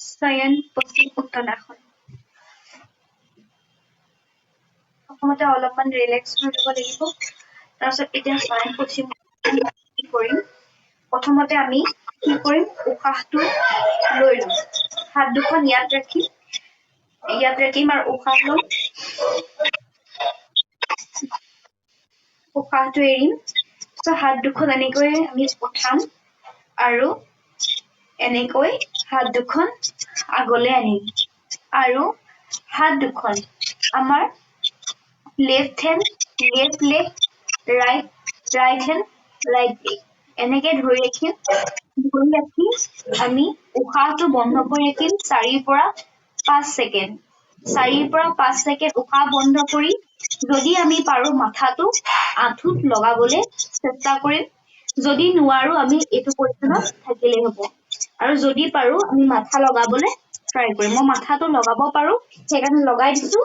শয়ন পশ্চিম উত্তৰাসন প্ৰথমতে অলপমান ৰিলেক্স হৈ যাব লাগিব তাৰপিছত এতিয়া শয়ন পশ্চিম কি কৰিম প্ৰথমতে আমি কি কৰিম উশাহটো লৈ লম হাত দুখন ইয়াত ৰাখিম আৰু উশাহ লম উশাহটো এৰিম তো হাত দুখন এনেকৈ আমি উঠাম আৰু এনেকৈ হাত দুখন আগলৈ আনিম আৰু হাত দুখন আমাৰ left hand left leg right hand right leg এনেকে ধৰি ৰাখিম আমি উশাহটো বন্ধ কৰি ৰাখিম 4 পৰা 5 ছেকেণ্ড 4 পৰা 5 ছেকেণ্ড উশাহ বন্ধ কৰি যদি আমি পাৰো মাথাটো আঁঠুত লগাবলৈ চেষ্টা কৰিম যদি নোৱাৰো আমি এইটো পজিচনত থাকিলেই হ'ব আৰু যদি পাৰো আমি মাথা লগাবলৈ ট্ৰাই কৰিম মই মাথাটো লগাব পাৰো সেইকাৰণে লগাই দিছো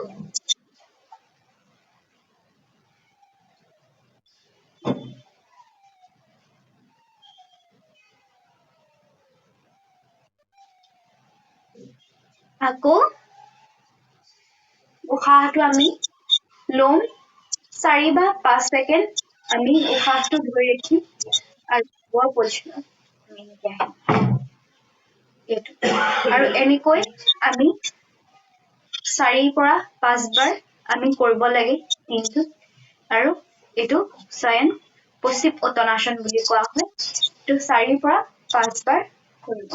আকৌ উশাহটো আমি লম 4 বা 5 ছেকেণ্ড আমি উশাহটো ধৰি ৰাখিম আৰু বৰ পজিচনত আৰু এনেকৈ আমি 4 পৰা 5 বাৰ আমি কৰিব লাগে দিনটোত আৰু এইটো শয়ন পশ্চিম উত্তানাসন বুলি কোৱা হয় তো 4 পৰা 5 বাৰ কৰিব